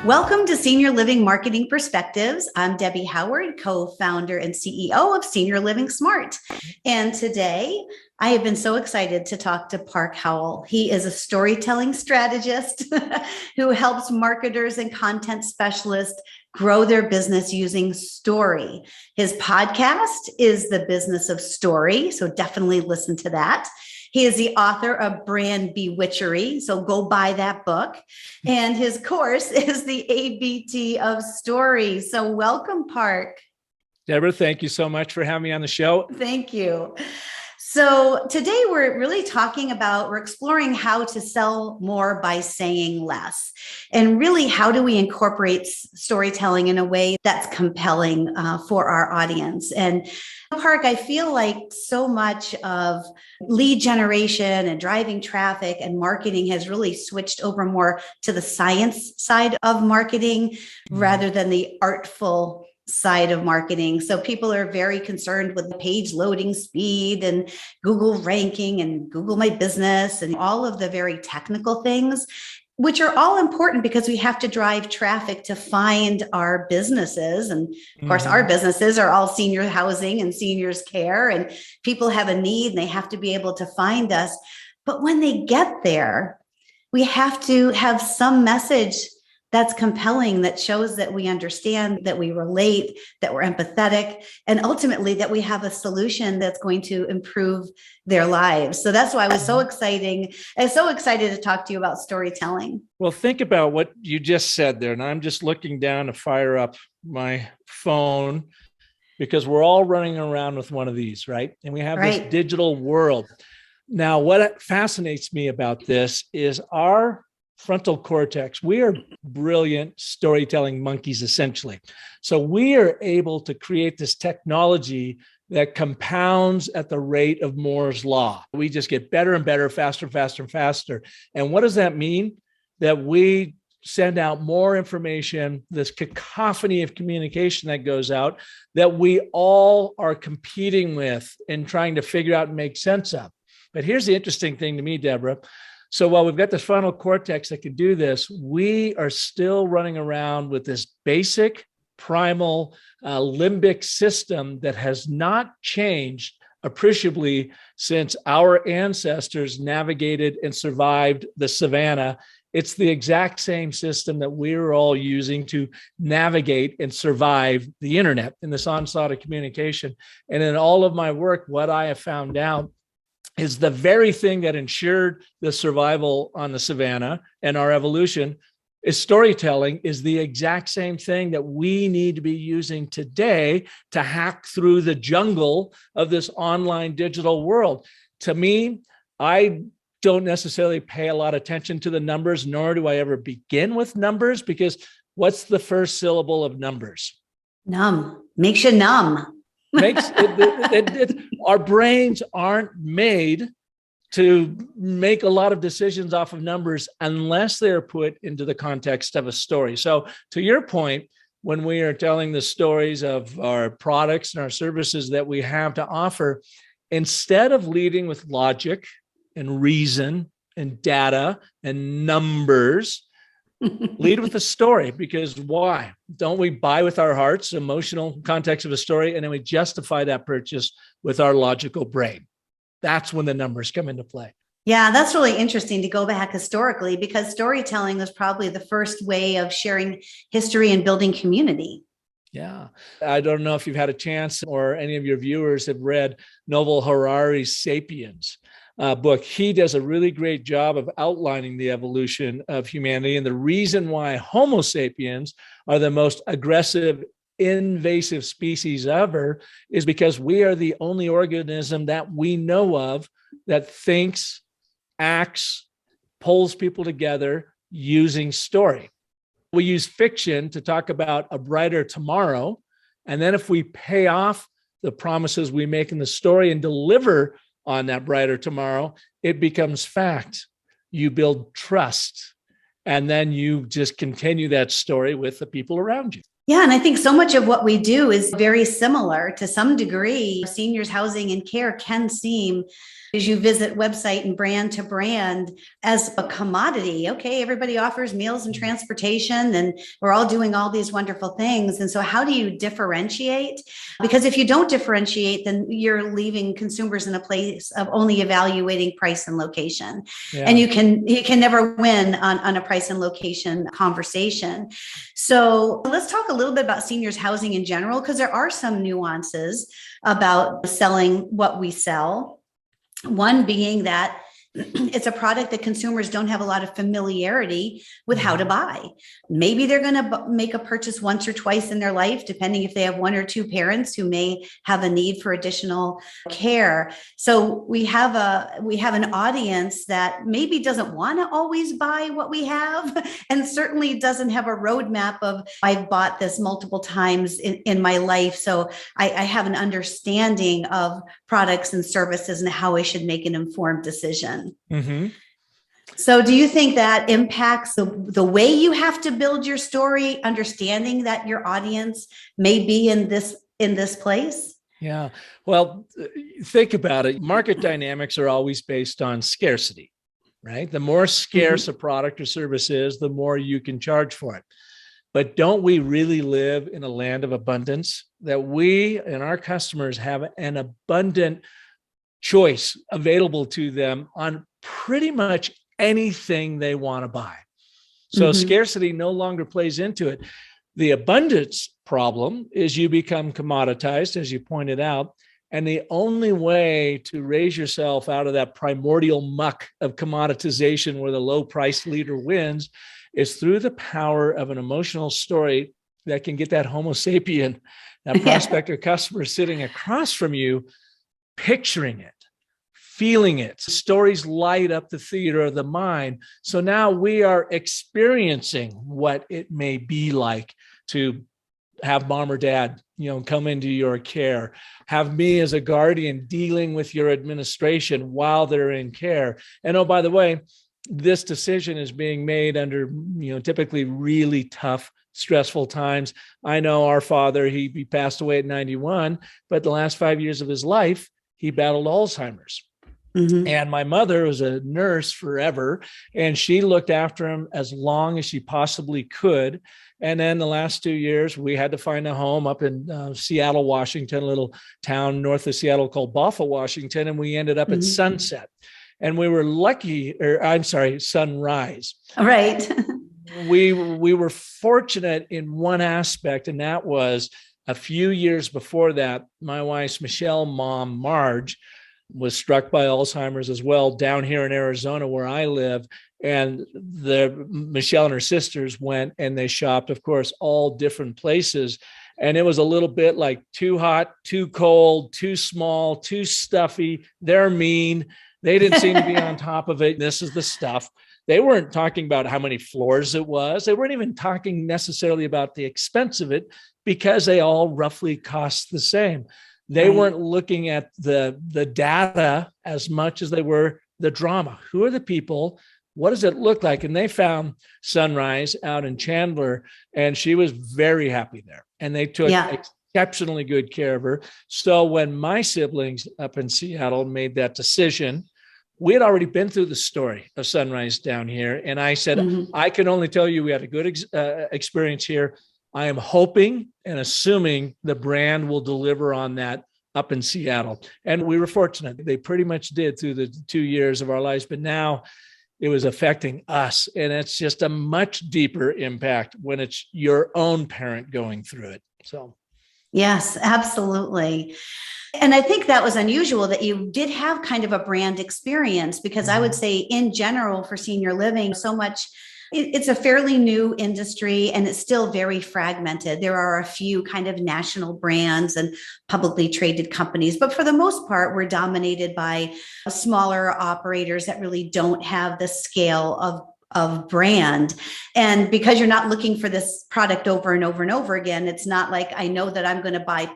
Welcome to Senior Living Marketing Perspectives. I'm Debbie Howard, co-founder and CEO of Senior Living Smart. And today I have been so excited to talk to Park Howell. He is a storytelling strategist who helps marketers and content specialists grow their business using story. His podcast is The Business of Story, so definitely listen to that. He is the author of Brand Bewitchery, so go buy that book. And his course is the ABT of Story. So welcome, Park. Deborah, thank you so much for having me on the show. Thank you. So today we're exploring how to sell more by saying less. And really, how do we incorporate storytelling in a way that's compelling for our audience? And Park, I feel like so much of lead generation and driving traffic and marketing has really switched over more to the science side of marketing rather than the artful side of marketing. So people are very concerned with the page loading speed and Google ranking and Google My Business and all of the very technical things, which are all important because we have to drive traffic to find our businesses. And of course, our businesses are all senior housing and seniors care, and people have a need and they have to be able to find us. But when they get there, we have to have some message that's compelling, that shows that we understand, that we relate, that we're empathetic, and ultimately that we have a solution that's going to improve their lives. So that's why I was so excited to talk to you about storytelling. Well, think about what you just said there. And I'm just looking down to fire up my phone because we're all running around with one of these, right? And we have this digital world. Now, what fascinates me about this is our frontal cortex. We are brilliant storytelling monkeys, essentially. So we are able to create this technology that compounds at the rate of Moore's law. We just get better and better, faster, faster, and faster. And what does that mean? That we send out more information, this cacophony of communication that goes out, that we all are competing with and trying to figure out and make sense of. But here's the interesting thing to me, Deborah. So while we've got this frontal cortex that can do this, we are still running around with this basic primal limbic system that has not changed appreciably since our ancestors navigated and survived the savannah. It's the exact same system that we're all using to navigate and survive the internet in this onslaught of communication. And in all of my work, what I have found out is the very thing that ensured the survival on the savannah and our evolution is storytelling, is the exact same thing that we need to be using today to hack through the jungle of this online digital world. To me, I don't necessarily pay a lot of attention to the numbers, nor do I ever begin with numbers, because what's the first syllable of numbers? Numb. Makes you numb. Our brains aren't made to make a lot of decisions off of numbers unless they're put into the context of a story. So to your point, when we are telling the stories of our products and our services that we have to offer, instead of leading with logic and reason and data and numbers, lead with a story. Because why? Don't we buy with our hearts, emotional context of a story, and then we justify that purchase with our logical brain? That's when the numbers come into play. Yeah, that's really interesting to go back historically, because storytelling was probably the first way of sharing history and building community. Yeah. I don't know if you've had a chance or any of your viewers have read Yuval Harari's Sapiens book. He does a really great job of outlining the evolution of humanity and the reason why Homo sapiens are the most aggressive, invasive species ever is because we are the only organism that we know of that thinks, acts, pulls people together using story. We use fiction to talk about a brighter tomorrow. And then if we pay off the promises we make in the story and deliver on that brighter tomorrow, it becomes fact. You build trust, and then you just continue that story with the people around you. Yeah, and I think so much of what we do is very similar to some degree. Seniors housing and care can seem, as you visit website and brand to brand, as a commodity. Okay, everybody offers meals and transportation, and we're all doing all these wonderful things. And so how do you differentiate? Because if you don't differentiate, then you're leaving consumers in a place of only evaluating price and location. Yeah. And you can never win on a price and location conversation. So let's talk a little bit about seniors housing in general, because there are some nuances about selling what we sell. One being that it's a product that consumers don't have a lot of familiarity with how to buy. Maybe they're going to make a purchase once or twice in their life, depending if they have one or two parents who may have a need for additional care. So we have an audience that maybe doesn't want to always buy what we have, and certainly doesn't have a roadmap of, I've bought this multiple times in my life, so I have an understanding of products and services and how I should make an informed decision. Mm-hmm. So do you think that impacts the way you have to build your story, understanding that your audience may be in this place? Yeah. Well, think about it. Market dynamics are always based on scarcity, right? The more scarce a product or service is, the more you can charge for it. But don't we really live in a land of abundance, that we and our customers have an abundant choice available to them on pretty much anything they want to buy? So scarcity no longer plays into it. The abundance problem is you become commoditized, as you pointed out. And the only way to raise yourself out of that primordial muck of commoditization where the low price leader wins is through the power of an emotional story that can get that Homo sapien, that prospect or customer sitting across from you, picturing it, feeling it. Stories light up the theater of the mind. So now we are experiencing what it may be like to have mom or dad, come into your care, have me as a guardian dealing with your administration while they're in care. And oh, by the way, this decision is being made under, typically really tough, stressful times. I know our father, he passed away at 91, but the last 5 years of his life, he battled Alzheimer's. And my mother was a nurse forever, and she looked after him as long as she possibly could. And then the last 2 years, we had to find a home up in Seattle, Washington, a little town north of Seattle called Bothell, Washington. And we ended up at Sunset. And we were Sunrise. All right. we were fortunate in one aspect, and that was a few years before that, my wife's mom, Marge, was struck by Alzheimer's as well down here in Arizona where I live. And Michelle and her sisters went and they shopped, of course, all different places. And it was a little bit like too hot, too cold, too small, too stuffy. They're mean. They didn't seem to be on top of it. This is the stuff. They weren't talking about how many floors it was. They weren't even talking necessarily about the expense of it because they all roughly cost the same. They weren't looking at the data as much as they were the drama. Who are the people? What does it look like? And they found Sunrise out in Chandler, and she was very happy there. And they took exceptionally good care of her. So when my siblings up in Seattle made that decision, we had already been through the story of Sunrise down here. And I said, I can only tell you we had a good experience here. I am hoping and assuming the brand will deliver on that up in Seattle. And we were fortunate. They pretty much did through the 2 years of our lives, but now it was affecting us. And it's just a much deeper impact when it's your own parent going through it. So. Yes, absolutely. And I think that was unusual that you did have kind of a brand experience, because I would say in general for senior living, so much it's a fairly new industry and it's still very fragmented. There are a few kind of national brands and publicly traded companies, but for the most part, we're dominated by smaller operators that really don't have the scale of brand. And because you're not looking for this product over and over and over again, it's not like I know that I'm going to buy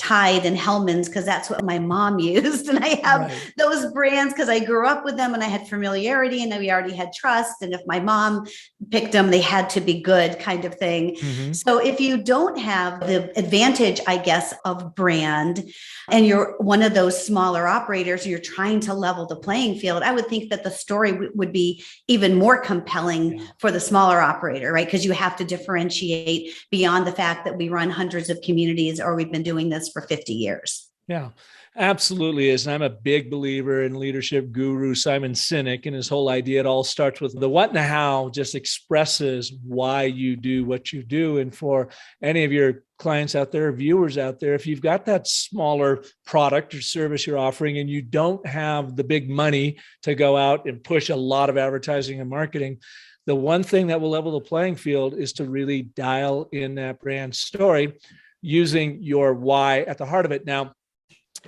Tide and Hellman's because that's what my mom used. And I have those brands because I grew up with them and I had familiarity and we already had trust. And if my mom picked them, they had to be good kind of thing. So if you don't have the advantage, I guess, of brand and you're one of those smaller operators, you're trying to level the playing field, I would think that the story would be even more compelling for the smaller operator, right? Because you have to differentiate beyond the fact that we run hundreds of communities or we've been doing this for 50 years. Yeah, absolutely is. And I'm a big believer in leadership guru Simon Sinek and his whole idea. It all starts with the what and the how, just expresses why you do what you do. And for any of your clients out there, viewers out there, if you've got that smaller product or service you're offering and you don't have the big money to go out and push a lot of advertising and marketing, the one thing that will level the playing field is to really dial in that brand story using your why at the heart of it. Now,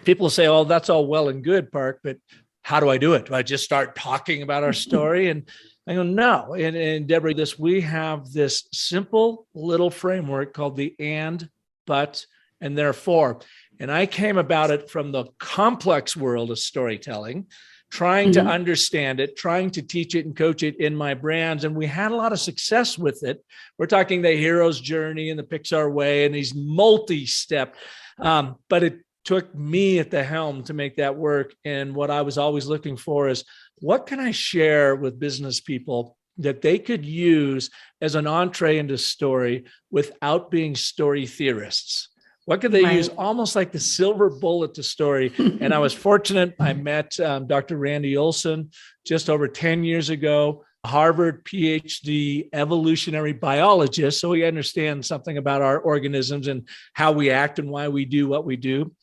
people say, oh, that's all well and good, Park, but how do I do it? Do I just start talking about our story? And I go, no. And Deborah, we have this simple little framework called the and, but, and therefore. And I came about it from the complex world of storytelling, trying to understand it, trying to teach it and coach it in my brands. And we had a lot of success with it. We're talking the hero's journey and the Pixar way and these multi-step, but it took me at the helm to make that work. And what I was always looking for is what can I share with business people that they could use as an entree into story without being story theorists? What could they use almost like the silver bullet to story? And I was fortunate. I met Dr. Randy Olson just over 10 years ago, Harvard PhD evolutionary biologist. So he understands something about our organisms and how we act and why we do what we do.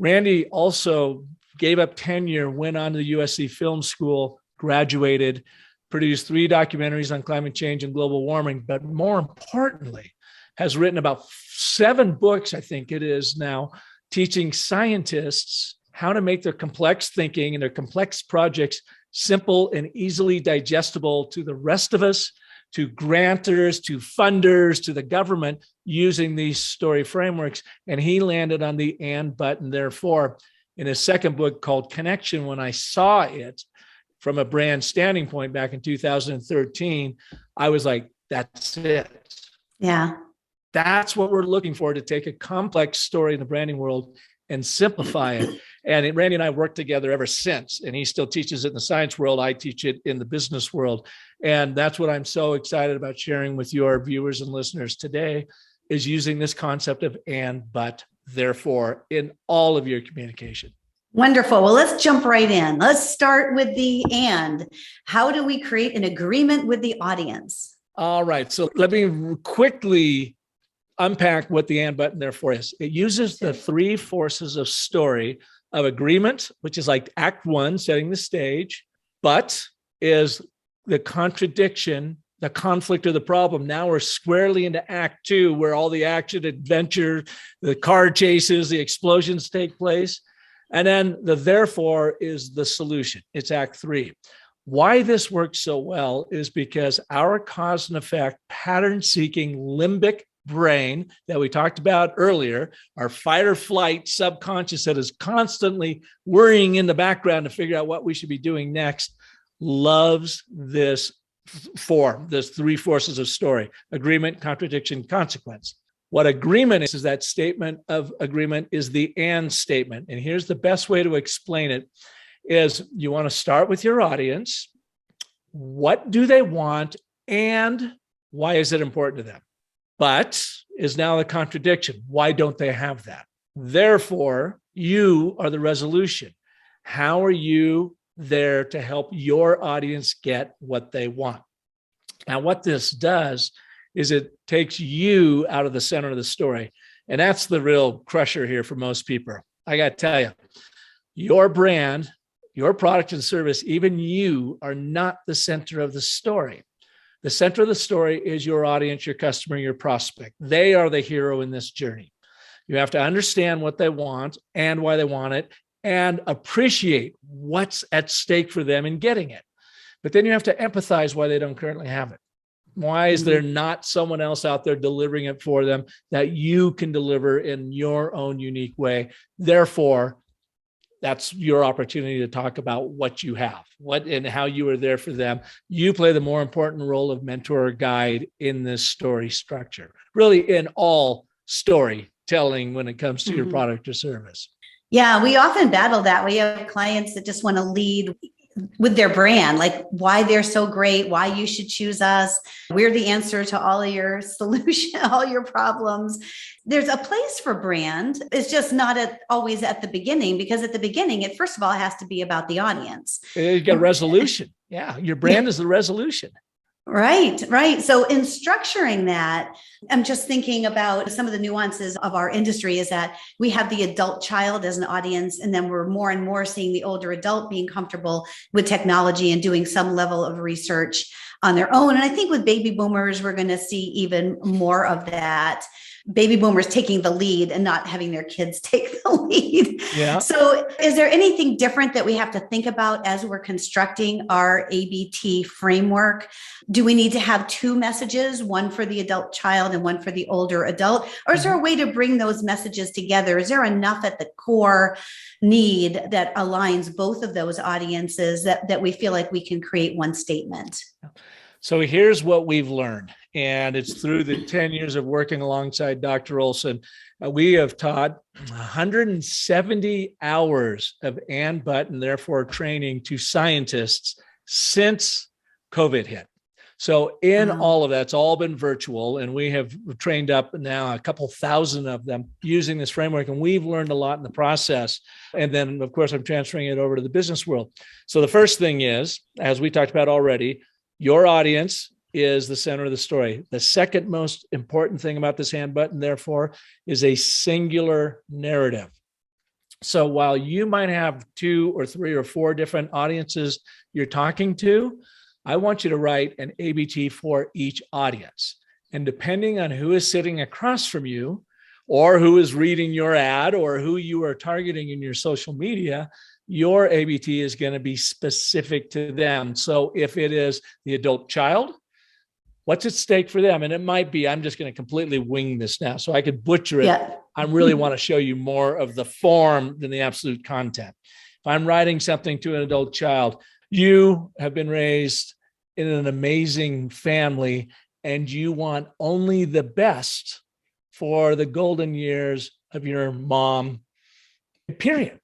Randy also gave up tenure, went on to the USC Film School, graduated, produced 3 documentaries on climate change and global warming, but more importantly, has written about 7 books, I think it is now, teaching scientists how to make their complex thinking and their complex projects simple and easily digestible to the rest of us, to grantors, to funders, to the government, using these story frameworks. And he landed on the and, but, and therefore in his second book called Connection. When I saw it from a brand standing point back in 2013, I was like, that's it. Yeah. That's what we're looking for, to take a complex story in the branding world and simplify it. And Randy and I worked together ever since, and he still teaches it in the science world. I teach it in the business world. And that's what I'm so excited about sharing with your viewers and listeners today, is using this concept of and, but, therefore in all of your communication. Wonderful. Well, let's jump right in. Let's start with the and. How do we create an agreement with the audience? All right. So let me quickly unpack what the and, but, and therefore is. It uses the 3 forces of story of agreement, which is like act 1, setting the stage, but is the contradiction, the conflict or the problem. Now we're squarely into act 2, where all the action, adventure, the car chases, the explosions take place. And then the therefore is the solution. It's act 3. Why this works so well is because our cause and effect, pattern-seeking limbic brain that we talked about earlier, our fight or flight subconscious that is constantly worrying in the background to figure out what we should be doing next, loves this form, this 3 forces of story: agreement, contradiction, consequence. What agreement is that statement of agreement is the and statement. And here's the best way to explain it is you want to start with your audience. What do they want? And why is it important to them? But is now the contradiction. Why don't they have that? Therefore, you are the resolution. How are you there to help your audience get what they want? Now, what this does is it takes you out of the center of the story. And that's the real crusher here for most people. I got to tell you, your brand, your product and service, even you are not the center of the story. The center of the story is your audience, your customer, your prospect. They are the hero in this journey. You have to understand what they want and why they want it, and appreciate what's at stake for them in getting it. But then you have to empathize why they don't currently have it. Why is there not someone else out there delivering it for them that you can deliver in your own unique way? Therefore, that's your opportunity to talk about what you have, what and how you are there for them. You play the more important role of mentor or guide in this story structure, really in all storytelling when it comes to your product or service. Yeah, we often battle that. We have clients that just want to lead with their brand, like why they're so great, why you should choose us. We're the answer to all of your solution, all your problems. There's a place for brand. It's just not always at the beginning, because at the beginning, it first of all has to be about the audience. You got resolution. Yeah, your brand is the resolution. Right, right. So in structuring that, I'm just thinking about some of the nuances of our industry is that we have the adult child as an audience, and then we're more and more seeing the older adult being comfortable with technology and doing some level of research on their own. And I think with baby boomers, we're going to see even more of that. Baby boomers taking the lead and not having their kids take the lead. Yeah. So is there anything different that we have to think about as we're constructing our ABT framework? Do we need to have two messages, one for the adult child and one for the older adult? Or is there a way to bring those messages together? Is there enough at the core need that aligns both of those audiences that we feel like we can create one statement? So here's what we've learned, and it's through the 10 years of working alongside Dr. Olson. We have taught 170 hours of and but and therefore training to scientists since COVID hit. So in all of that, it's all been virtual, and we have trained up now a couple thousand of them using this framework, and we've learned a lot in the process. And then, of course, I'm transferring it over to the business world. So the first thing is, as we talked about already, your audience is the center of the story. The second most important thing about this hand button, therefore, is a singular narrative. So while you might have 2 or 3 or 4 different audiences you're talking to, I want you to write an ABT for each audience. And depending on who is sitting across from you, or who is reading your ad, or who you are targeting in your social media, your ABT is going to be specific to them. So if it is the adult child, what's at stake for them? And it might be, I'm just going to completely wing this now, so I could butcher it. Yeah. I really want to show you more of the form than the absolute content. If I'm writing something to an adult child, you have been raised in an amazing family, and you want only the best for the golden years of your mom, period.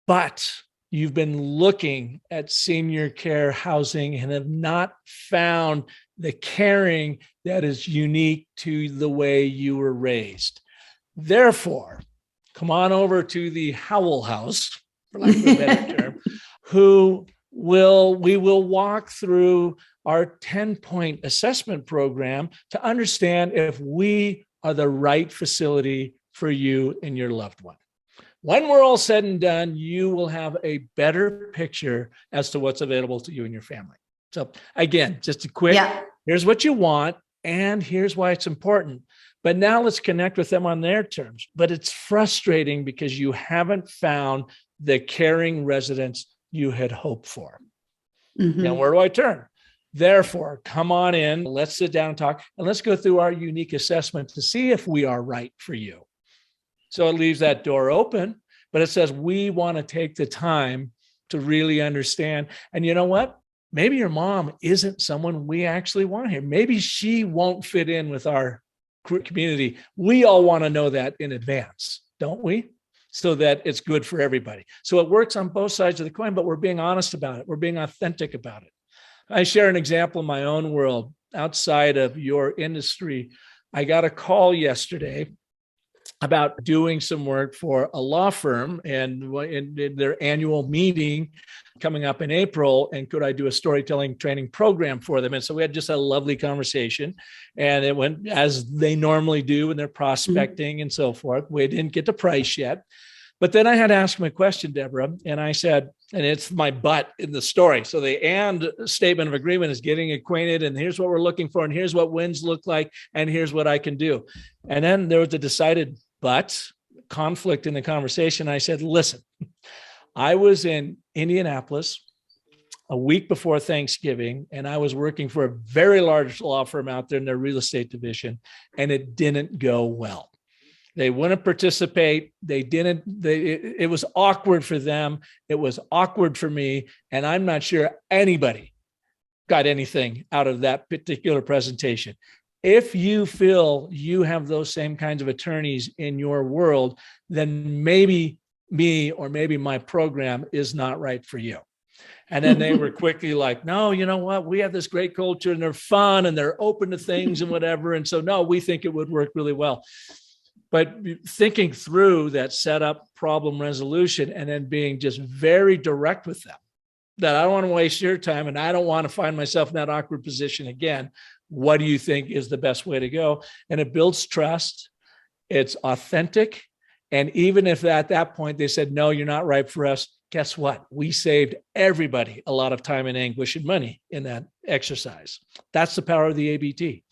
But you've been looking at senior care housing and have not found the caring that is unique to the way you were raised. Therefore, come on over to the Howell house, for lack of a better term, we will walk through our 10-point assessment program to understand if we are the right facility for you and your loved one. When we're all said and done, you will have a better picture as to what's available to you and your family. So again, just a quick, here's what you want, and here's why it's important. But now let's connect with them on their terms. But it's frustrating because you haven't found the caring residents you had hoped for. Now, where do I turn? Therefore, come on in, let's sit down and talk, and let's go through our unique assessment to see if we are right for you. So it leaves that door open, but it says we want to take the time to really understand. And you know what? Maybe your mom isn't someone we actually want here. Maybe she won't fit in with our community. We all want to know that in advance, don't we? So that it's good for everybody. So it works on both sides of the coin, but we're being honest about it. We're being authentic about it. I share an example in my own world outside of your industry. I got a call yesterday about doing some work for a law firm and in their annual meeting coming up in April, and could I do a storytelling training program for them? And so we had just a lovely conversation, and it went as they normally do when they're prospecting and so forth. We didn't get the price yet, but then I had to ask him a question, Deborah, and I said, and it's my but in the story. So the and statement of agreement is getting acquainted, and here's what we're looking for, and here's what wins look like, and here's what I can do. And then there was a decided but conflict in the conversation. I said, listen, I was in Indianapolis. a week before Thanksgiving, and I was working for a very large law firm out there in their real estate division, and it didn't go well. They wouldn't participate. It was awkward for them. It was awkward for me. And I'm not sure anybody got anything out of that particular presentation. If you feel you have those same kinds of attorneys in your world, then maybe me or maybe my program is not right for you. And then they were quickly like, no, you know what? We have this great culture and they're fun and they're open to things and whatever. And so, no, we think it would work really well. But thinking through that setup, problem resolution, and then being just very direct with them, that I don't want to waste your time and I don't want to find myself in that awkward position again. What do you think is the best way to go? And it builds trust. It's authentic. And even if at that point they said, no, you're not right for us, guess what? We saved everybody a lot of time and anguish and money in that exercise. That's the power of the ABT.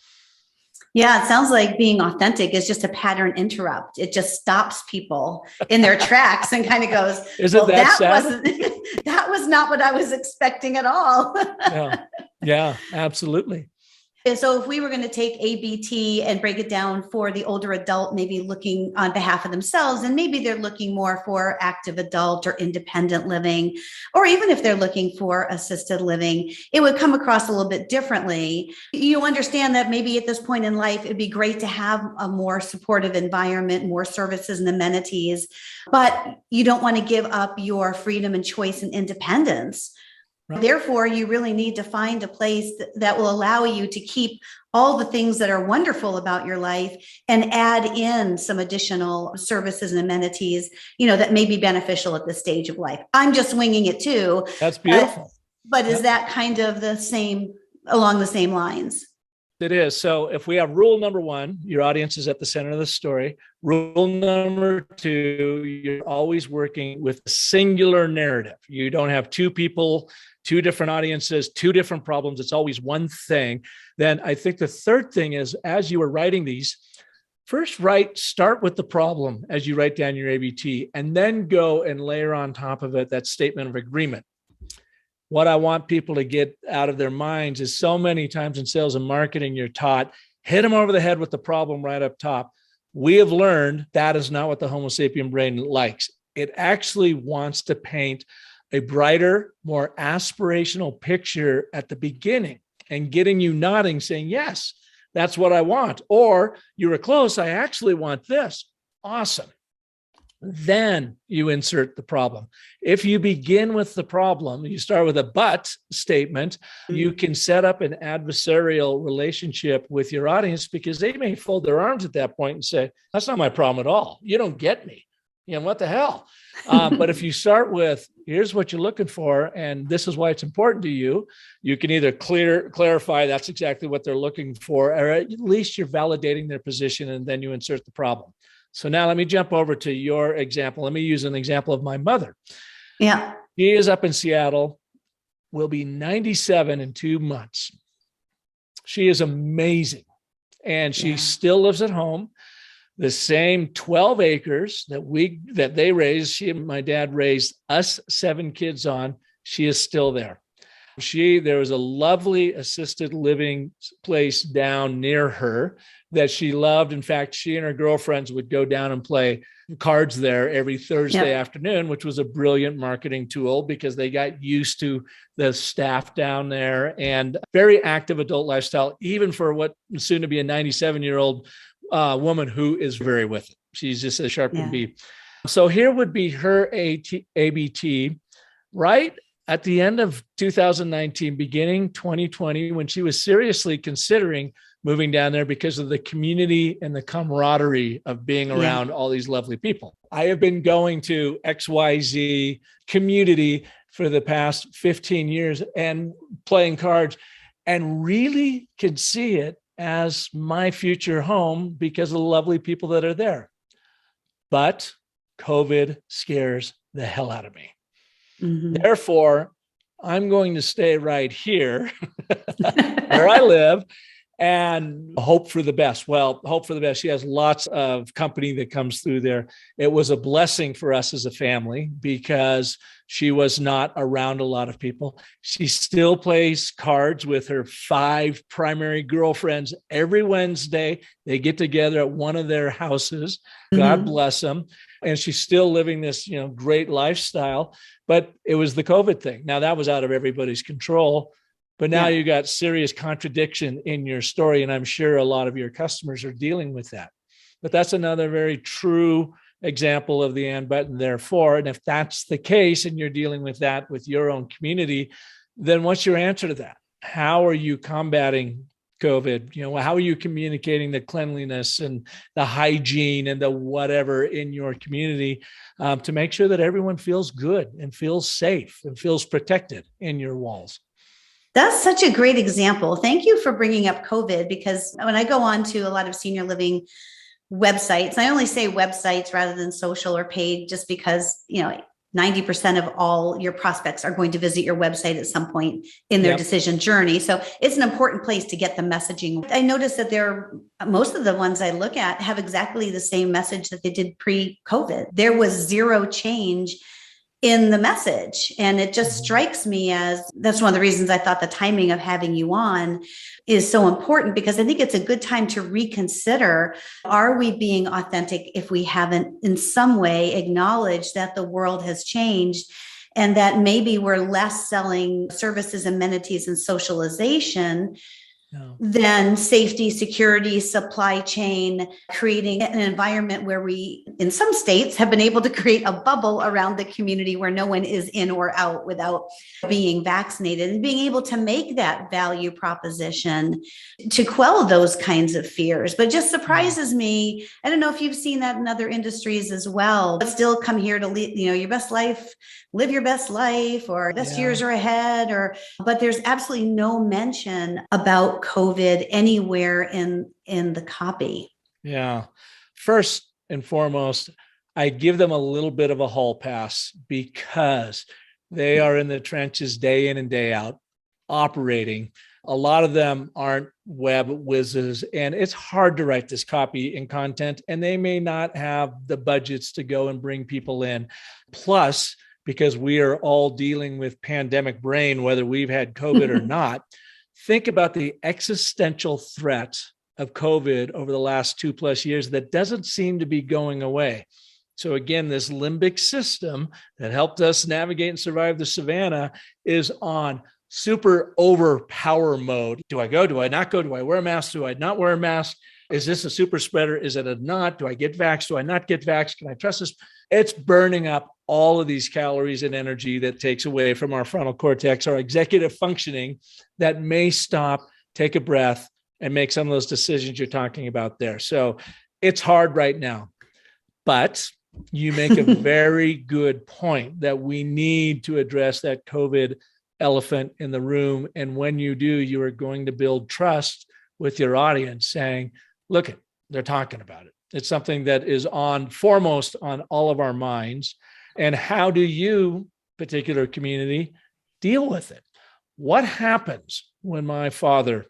Yeah, it sounds like being authentic is just a pattern interrupt. It just stops people in their tracks and kind of goes, Isn't that sad? That was not what I was expecting at all. Yeah, absolutely. And so if we were going to take ABT and break it down for the older adult, maybe looking on behalf of themselves, and maybe they're looking more for active adult or independent living, or even if they're looking for assisted living, it would come across a little bit differently. You understand that maybe at this point in life, it'd be great to have a more supportive environment, more services and amenities, but you don't want to give up your freedom and choice and independence. Therefore, you really need to find a place that will allow you to keep all the things that are wonderful about your life and add in some additional services and amenities, that may be beneficial at this stage of life. I'm just winging it too. That's beautiful. But is that kind of along the same lines? It is. So if we have rule number one, your audience is at the center of the story. Rule number two, you're always working with a singular narrative. You don't have two people, two different audiences, two different problems. It's always one thing. Then I think the third thing is, as you are writing these, first start with the problem as you write down your ABT, and then go and layer on top of it that statement of agreement. What I want people to get out of their minds is, so many times in sales and marketing, you're taught, hit them over the head with the problem right up top. We have learned that is not what the Homo sapien brain likes. It actually wants to paint a brighter, more aspirational picture at the beginning and getting you nodding, saying, yes, that's what I want. Or you were close, I actually want this. Awesome. Then you insert the problem. If you begin with the problem, you start with a but statement, you can set up an adversarial relationship with your audience, because they may fold their arms at that point and say, that's not my problem at all. You don't get me. What the hell? But if you start with, here's what you're looking for, and this is why it's important to you, you can either clarify that's exactly what they're looking for, or at least you're validating their position, and then you insert the problem. So now let me jump over to your example. Let me use an example of my mother. Yeah. She is up in Seattle, will be 97 in 2 months. She is amazing. And she still lives at home. The same 12 acres that they raised, she and my dad raised us 7 kids on, she is still there. There was a lovely assisted living place down near her that she loved. In fact, she and her girlfriends would go down and play cards there every Thursday afternoon, which was a brilliant marketing tool because they got used to the staff down there, and very active adult lifestyle, even for what is soon to be a 97-year-old woman who is very with it. She's just as sharp can be. So here would be her ABT, right at the end of 2019, beginning 2020, when she was seriously considering moving down there because of the community and the camaraderie of being around all these lovely people. I have been going to XYZ community for the past 15 years and playing cards, and really could see it as my future home because of the lovely people that are there. But COVID scares the hell out of me. Mm-hmm. Therefore, I'm going to stay right here where I live and hope for the best. Well, hope for the best. She has lots of company that comes through there. It was a blessing for us as a family because she was not around a lot of people. She still plays cards with her 5 primary girlfriends every Wednesday. They get together at one of their houses. God bless them. And she's still living this, great lifestyle. But it was the COVID thing. Now that was out of everybody's control. But now you got serious contradiction in your story. And I'm sure a lot of your customers are dealing with that. But that's another very true example of the and but and therefore. And if that's the case and you're dealing with that with your own community, then what's your answer to that? How are you combating COVID? How are you communicating the cleanliness and the hygiene and the whatever in your community to make sure that everyone feels good and feels safe and feels protected in your walls? That's such a great example. Thank you for bringing up COVID, because when I go on to a lot of senior living websites, I only say websites rather than social or paid, just because, 90% of all your prospects are going to visit your website at some point in their decision journey. So it's an important place to get the messaging. I noticed that most of the ones I look at have exactly the same message that they did pre-COVID. There was zero change in the message. And it just strikes me as that's one of the reasons I thought the timing of having you on is so important, because I think it's a good time to reconsider, are we being authentic if we haven't in some way acknowledged that the world has changed and that maybe we're less selling services, amenities, and socialization than safety, security, supply chain, creating an environment where we, in some states, have been able to create a bubble around the community where no one is in or out without being vaccinated, and being able to make that value proposition to quell those kinds of fears. But it just surprises me. I don't know if you've seen that in other industries as well, but still come here to live, your best life, live your best life, or best years are ahead, but there's absolutely no mention about COVID anywhere in the copy. Yeah. First and foremost, I give them a little bit of a hall pass because they are in the trenches day in and day out operating. A lot of them aren't web whizzes, and it's hard to write this copy and content, and they may not have the budgets to go and bring people in. Plus, because we are all dealing with pandemic brain, whether we've had COVID or not, think about the existential threat of COVID over the last 2+ years that doesn't seem to be going away. So again, this limbic system that helped us navigate and survive the savannah is on super overpower mode. Do I go? Do I not go? Do I wear a mask? Do I not wear a mask? Is this a super spreader? Is it a not? Do I get vaxxed? Do I not get vaxxed? Can I trust this? It's burning up all of these calories and energy that takes away from our frontal cortex, our executive functioning, that may stop, take a breath, and make some of those decisions you're talking about there. So it's hard right now, but you make a very good point that we need to address that COVID elephant in the room. And when you do, you are going to build trust with your audience, saying, look, they're talking about it. It's something that is foremost on all of our minds. And how do you, particular community, deal with it? What happens when my father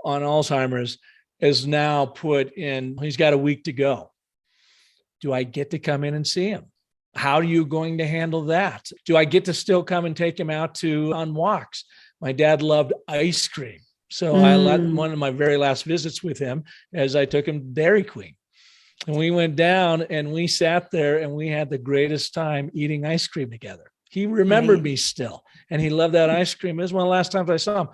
on Alzheimer's is now put in, he's got a week to go? Do I get to come in and see him? How are you going to handle that? Do I get to still come and take him out on walks? My dad loved ice cream. So I let one of my very last visits with him as I took him to Dairy Queen. And we went down and we sat there and we had the greatest time eating ice cream together. He remembered me still, and he loved that ice cream. It was one of the last times I saw him.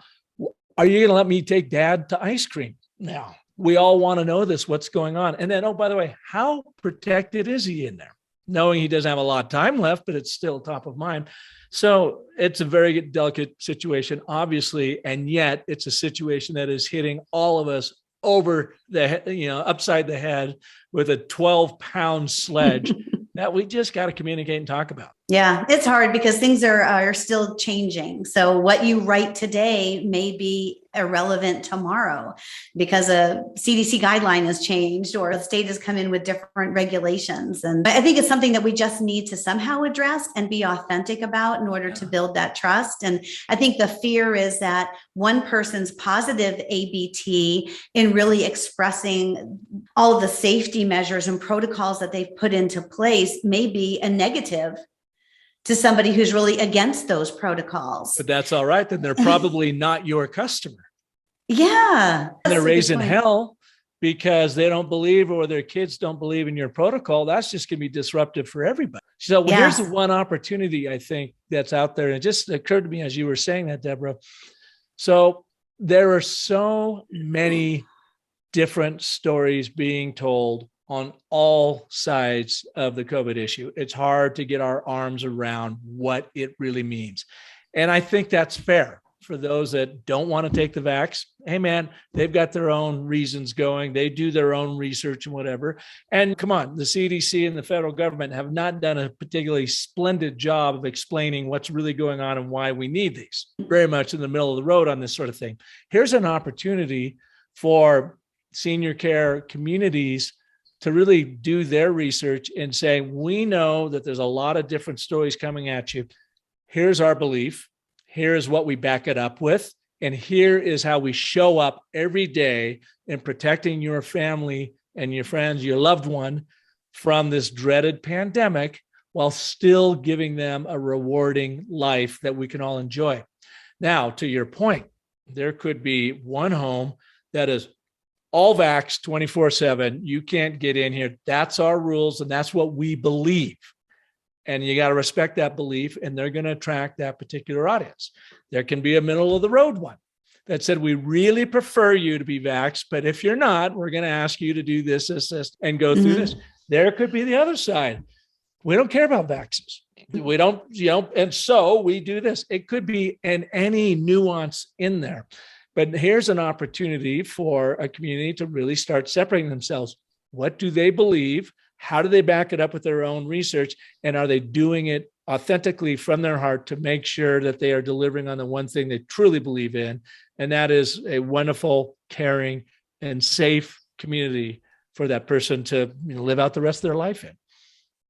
Are you going to let me take Dad to ice cream? Now, we all want to know this, what's going on. And then, oh, by the way, how protected is he in there? Knowing he doesn't have a lot of time left, but it's still top of mind. So it's a very delicate situation, obviously, and yet it's a situation that is hitting all of us over upside the head with a 12-pound sledge that we just got to communicate and talk about. Yeah, it's hard because things are still changing. So what you write today may be irrelevant tomorrow because a CDC guideline has changed or the state has come in with different regulations. And I think it's something that we just need to somehow address and be authentic about in order to build that trust. And I think the fear is that one person's positive ABT in really expressing all of the safety measures and protocols that they've put into place may be a negative to somebody who's really against those protocols. But that's all right. Then they're probably not your customer. Yeah. They're raised in hell because they don't believe or their kids don't believe in your protocol. That's just going to be disruptive for everybody. So here's the one opportunity I think that's out there. And it just occurred to me as you were saying that, Deborah. So there are so many different stories being told on all sides of the COVID issue. It's hard to get our arms around what it really means. And I think that's fair for those that don't want to take the vax. Hey, man, they've got their own reasons going. They do their own research and whatever. And come on, the CDC and the federal government have not done a particularly splendid job of explaining what's really going on and why we need these. Very much in the middle of the road on this sort of thing. Here's an opportunity for senior care communities to really do their research and say, we know that there's a lot of different stories coming at you. Here's our belief. Here's what we back it up with. And here is how we show up every day in protecting your family and your friends, your loved one from this dreaded pandemic while still giving them a rewarding life that we can all enjoy. Now, to your point, there could be one home that is all vax 24/7. You can't get in here. That's our rules. And that's what we believe. And you got to respect that belief. And they're going to attract that particular audience. There can be a middle of the road one that said, we really prefer you to be vaxxed, but if you're not, we're going to ask you to do this, and go through this. There could be the other side. We don't care about vaxes. We don't, and so we do this. It could be any nuance in there. But here's an opportunity for a community to really start separating themselves. What do they believe? How do they back it up with their own research? And are they doing it authentically from their heart to make sure that they are delivering on the one thing they truly believe in? And that is a wonderful, caring, and safe community for that person to live out the rest of their life in.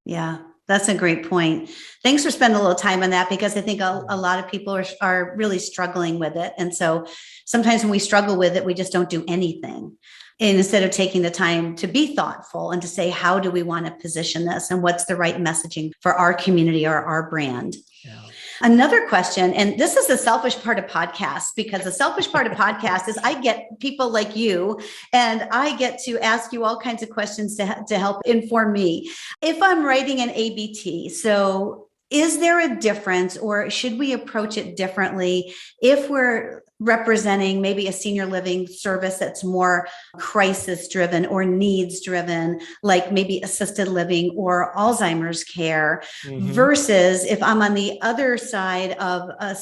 Yeah. That's a great point. Thanks for spending a little time on that, because I think a lot of people are really struggling with it. And so sometimes when we struggle with it, we just don't do anything. And instead of taking the time to be thoughtful and to say, how do we want to position this and what's the right messaging for our community or our brand? Yeah. Another question, and this is the selfish part of podcasts, because the selfish part of podcasts is I get people like you, and I get to ask you all kinds of questions to help inform me. If I'm writing an ABT, so is there a difference, or should we approach it differently if we're representing maybe a senior living service that's more crisis driven or needs driven, like maybe assisted living or Alzheimer's care, versus if I'm on the other side of the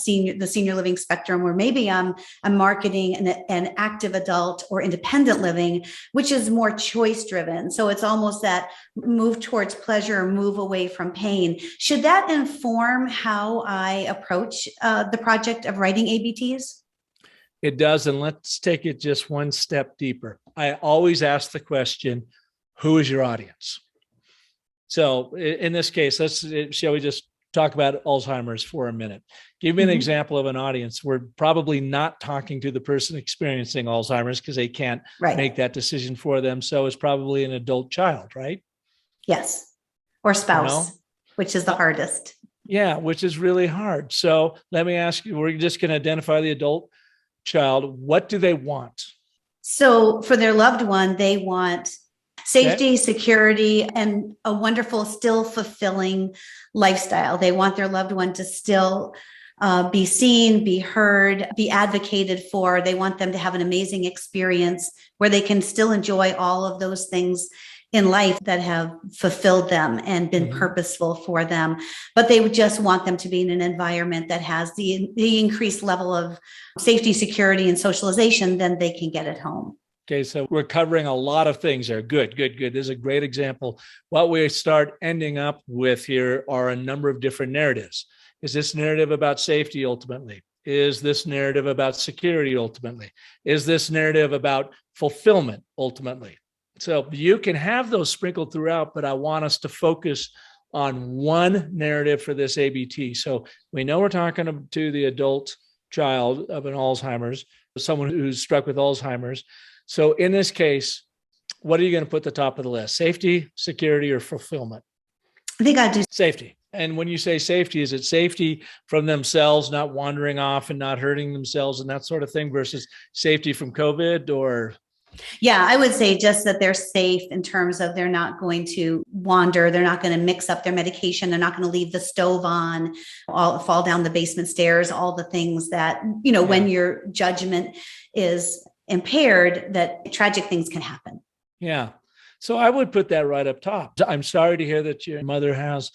senior living spectrum, where maybe I'm marketing an active adult or independent living, which is more choice driven. So it's almost that move towards pleasure, move away from pain. Should that inform how I approach the project of writing ABTs? It does. And let's take it just one step deeper. I always ask the question, who is your audience? So in this case, shall we just talk about Alzheimer's for a minute? Give me an example of an audience. We're probably not talking to the person experiencing Alzheimer's because they can't make that decision for them. So it's probably an adult child, right? Yes. Or spouse, which is the hardest. Yeah, which is really hard. So let me ask you, we're just going to identify the adult child. What do they want? So for their loved one, they want safety, security, and a wonderful, still fulfilling lifestyle. They want their loved one to still be seen, be heard, be advocated for. They want them to have an amazing experience where they can still enjoy all of those things in life that have fulfilled them and been purposeful for them. But they would just want them to be in an environment that has the increased level of safety, security, and socialization than they can get at home. Okay, so we're covering a lot of things there. Good. This is a great example. What we start ending up with here are a number of different narratives. Is this narrative about safety ultimately? Is this narrative about security ultimately? Is this narrative about fulfillment ultimately? So you can have those sprinkled throughout, but I want us to focus on one narrative for this ABT. So we know we're talking to the adult child of an Alzheimer's, someone who's struck with Alzheimer's. So in this case, what are you going to put at the top of the list? Safety, security, or fulfillment? I think I'd do safety. And when you say safety, is it safety from themselves, not wandering off and not hurting themselves and that sort of thing, versus safety from COVID? Or yeah, I would say just that they're safe in terms of they're not going to wander. They're not going to mix up their medication. They're not going to leave the stove on, fall down the basement stairs, all the things that, when your judgment is impaired, that tragic things can happen. Yeah. So I would put that right up top. I'm sorry to hear that your mother has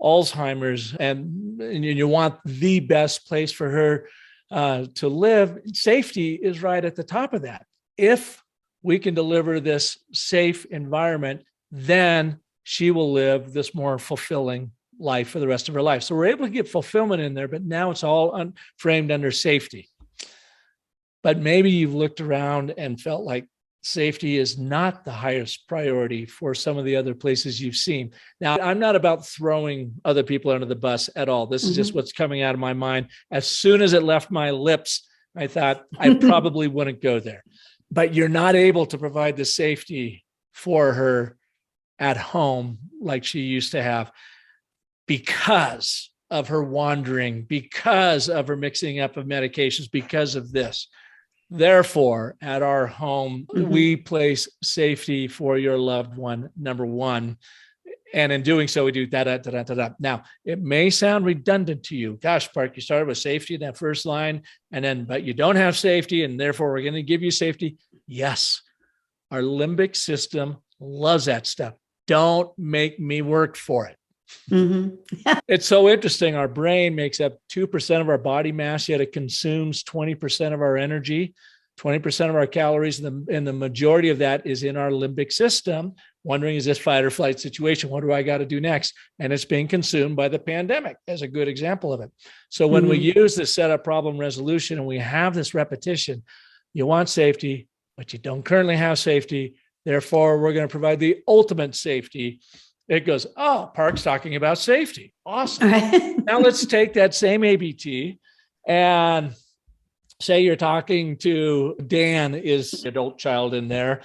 Alzheimer's and you want the best place for her to live. Safety is right at the top of that. If we can deliver this safe environment, then she will live this more fulfilling life for the rest of her life. So we're able to get fulfillment in there, but now it's all framed under safety. But maybe you've looked around and felt like safety is not the highest priority for some of the other places you've seen. Now, I'm not about throwing other people under the bus at all. This is just what's coming out of my mind. As soon as it left my lips, I thought I probably wouldn't go there. But you're not able to provide the safety for her at home like she used to have because of her wandering, because of her mixing up of medications, because of this. Therefore, at our home, we place safety for your loved one, number one. And in doing so, we do da-da-da-da-da-da. Now, it may sound redundant to you. Gosh, Park, you started with safety in that first line, but you don't have safety, and therefore we're going to give you safety. Yes, our limbic system loves that stuff. Don't make me work for it. It's so interesting. Our brain makes up 2% of our body mass, yet it consumes 20% of our energy, 20% of our calories, and the majority of that is in our limbic system. Wondering, is this fight or flight situation? What do I got to do next? And it's being consumed by the pandemic as a good example of it. So when we use this setup problem resolution and we have this repetition, you want safety, but you don't currently have safety. Therefore, we're going to provide the ultimate safety. It goes, oh, Park's talking about safety. Awesome. Now let's take that same ABT and say you're talking to Dan, is adult child in there,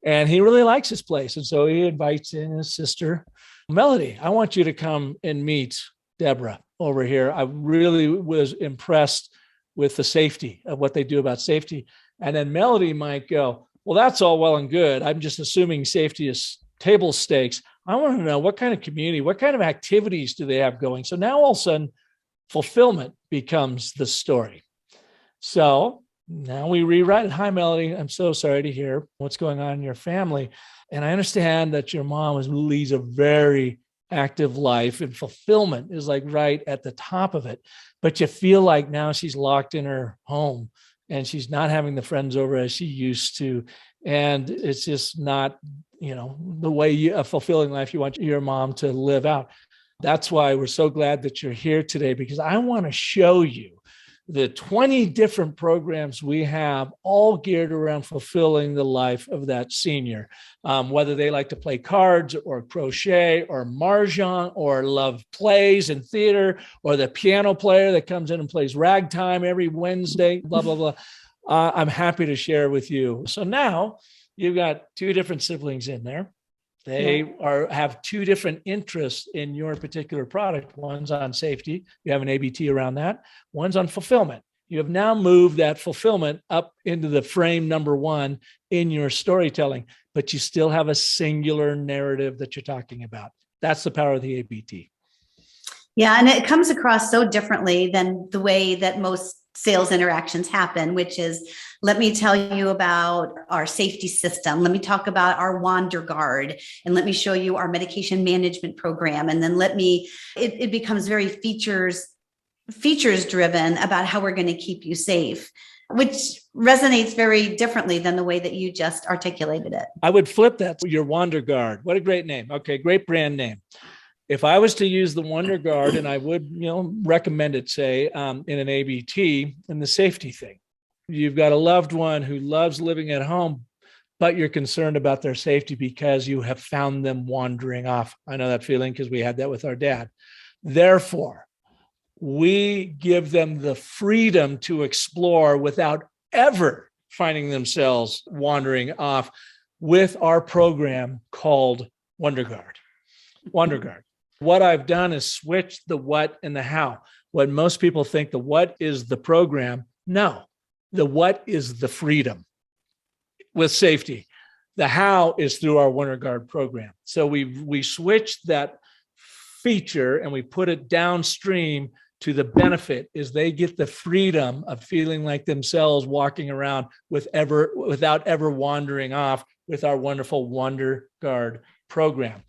and he really likes his place. And so he invites in his sister, Melody. I want you to come and meet Deborah over here. I really was impressed with the safety of what they do about safety. And then Melody might go, well, that's all well and good. I'm just assuming safety is table stakes. I want to know what kind of community, what kind of activities do they have going? So now all of a sudden, fulfillment becomes the story. So now we rewrite it. Hi, Melody. I'm so sorry to hear what's going on in your family. And I understand that your mom leads a very active life and fulfillment is like right at the top of it. But you feel like now she's locked in her home and she's not having the friends over as she used to. And it's just not, the way a fulfilling life you want your mom to live out. That's why we're so glad that you're here today, because I want to show you the 20 different programs we have, all geared around fulfilling the life of that senior, whether they like to play cards or crochet or mahjong or love plays and theater, or the piano player that comes in and plays ragtime every Wednesday, blah, blah, blah. I'm happy to share with you. So now you've got two different siblings in there. They have two different interests in your particular product. One's on safety. You have an ABT around that. One's on fulfillment. You have now moved that fulfillment up into the frame number one in your storytelling, but you still have a singular narrative that you're talking about. That's the power of the ABT. Yeah, and it comes across so differently than the way that most sales interactions happen, which is, let me tell you about our safety system. Let me talk about our Wander Guard, and let me show you our medication management program. And then it becomes very features driven about how we're going to keep you safe, which resonates very differently than the way that you just articulated it. I would flip that to your Wander Guard. What a great name. Okay, great brand name. If I was to use the Wonder Guard, and I would, recommend it, say, in an ABT, in the safety thing, you've got a loved one who loves living at home, but you're concerned about their safety because you have found them wandering off. I know that feeling because we had that with our dad. Therefore, we give them the freedom to explore without ever finding themselves wandering off with our program called Wonder Guard. Wonder Guard. What I've done is switch the what and the how. What most people think the what is the program. No, the what is the freedom with safety. The how is through our Wonder Guard program. So we switched that feature and we put it downstream to the benefit is they get the freedom of feeling like themselves walking around without ever wandering off with our wonderful Wonder Guard program.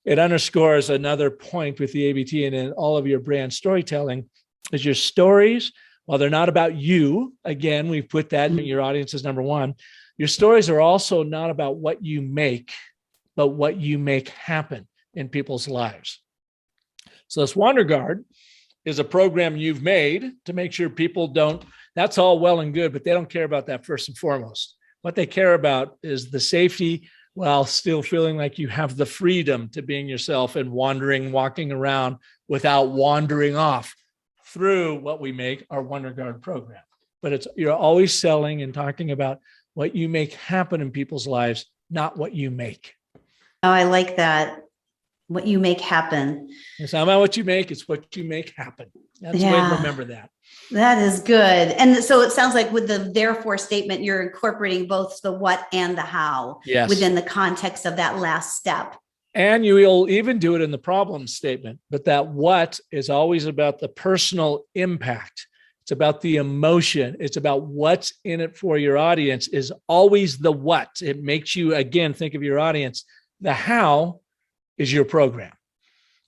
It underscores another point with the ABT and in all of your brand storytelling is your stories, while they're not about you, again, we've put that in your audience as number one, your stories are also not about what you make, but what you make happen in people's lives. So this Wonder Guard is a program you've made to make sure people don't, that's all well and good, but they don't care about that first and foremost. What they care about is the safety while still feeling like you have the freedom to being yourself and walking around without wandering off through what we make our Wonder Guard program. But you're always selling and talking about what you make happen in people's lives, not what you make. Oh, I like that. What you make happen. It's not about what you make, it's what you make happen. That's the way to remember that. That is good. And so it sounds like with the therefore statement, you're incorporating both the what and the how within the context of that last step. And you'll even do it in the problem statement, but that what is always about the personal impact. It's about the emotion. It's about what's in it for your audience is always the what. It makes you, again, think of your audience. The how is your program,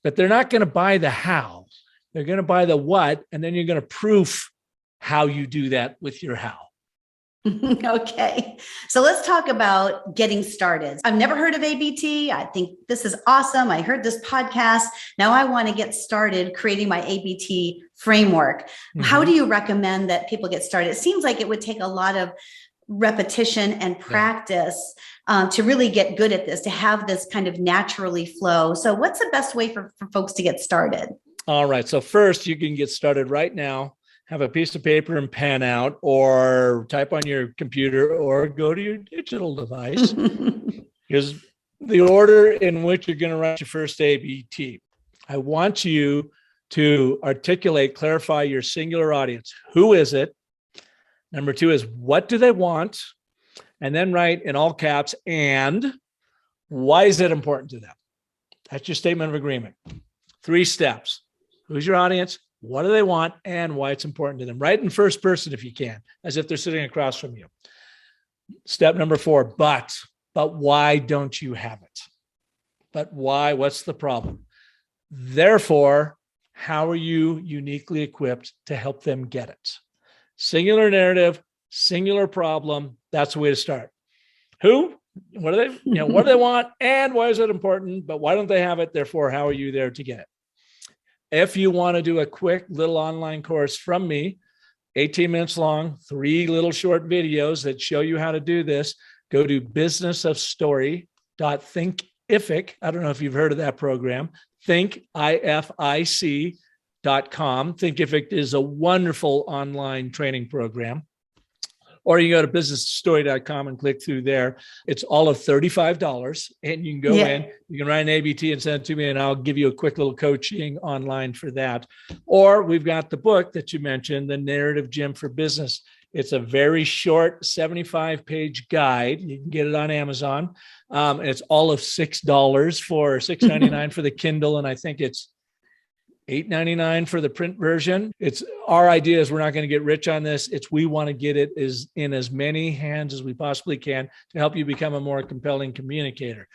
but they're not going to buy the how. They're going to buy the what, and then you're going to proof how you do that with your how. Okay. So let's talk about getting started. I've never heard of ABT. I think this is awesome. I heard this podcast. Now I want to get started creating my ABT framework. Mm-hmm. How do you recommend that people get started? It seems like it would take a lot of repetition and practice to really get good at this, to have this kind of naturally flow. So what's the best way for folks to get started? All right. So first, you can get started right now. Have a piece of paper and pen out, or type on your computer, or go to your digital device. Here's the order in which you're going to write your first ABT. I want you to articulate, clarify your singular audience. Who is it? Number two is what do they want? And then write in all caps, and why is it important to them? That's your statement of agreement. 3 steps. Who's your audience? What do they want? And why it's important to them. Write in first person if you can, as if they're sitting across from you. Step number 4, but why don't you have it? But why? What's the problem? Therefore, how are you uniquely equipped to help them get it? Singular narrative, singular problem. That's the way to start. Who? What do they, what do they want? And why is it important? But why don't they have it? Therefore, how are you there to get it? If you want to do a quick little online course from me, 18 minutes long, 3 little short videos that show you how to do this, go to businessofstory.thinkific. I don't know if you've heard of that program. Thinkific.com. Thinkific is a wonderful online training program. Or you can go to businessstory.com and click through there. It's all of $35, and you can go in, you can write an ABT and send it to me, and I'll give you a quick little coaching online for that. Or we've got the book that you mentioned, The Narrative Gym for Business. It's a very short 75-page guide. You can get it on Amazon. And it's all of $6 for $6.99 for the Kindle, and I think it's $8.99 for the print version. It's our idea is we're not going to get rich on this. We want to get it in as many hands as we possibly can to help you become a more compelling communicator.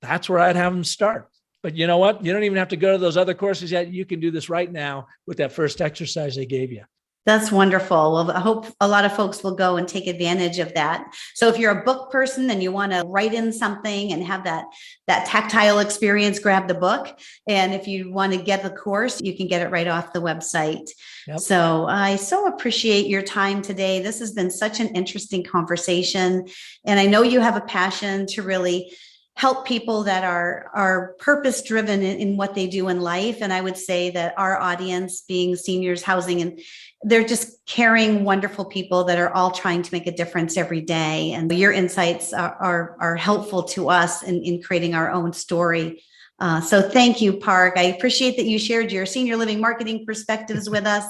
That's where I'd have them start. But you know what? You don't even have to go to those other courses yet. You can do this right now with that first exercise I gave you. That's wonderful. Well, I hope a lot of folks will go and take advantage of that. So if you're a book person and you want to write in something and have that tactile experience, grab the book. And if you want to get the course, you can get it right off the website. Yep. So I so appreciate your time today. This has been such an interesting conversation. And I know you have a passion to really help people that are purpose driven in what they do in life. And I would say that our audience being seniors housing, and they're just caring, wonderful people that are all trying to make a difference every day. And your insights are helpful to us in creating our own story. So thank you, Park. I appreciate that you shared your senior living marketing perspectives with us.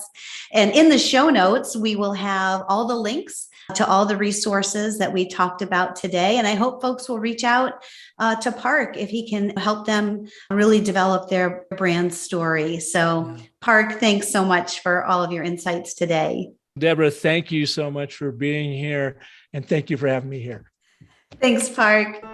And in the show notes, we will have all the links to all the resources that we talked about today. And I hope folks will reach out to Park if he can help them really develop their brand story. So Park, thanks so much for all of your insights today. Deborah, thank you so much for being here. And thank you for having me here. Thanks, Park.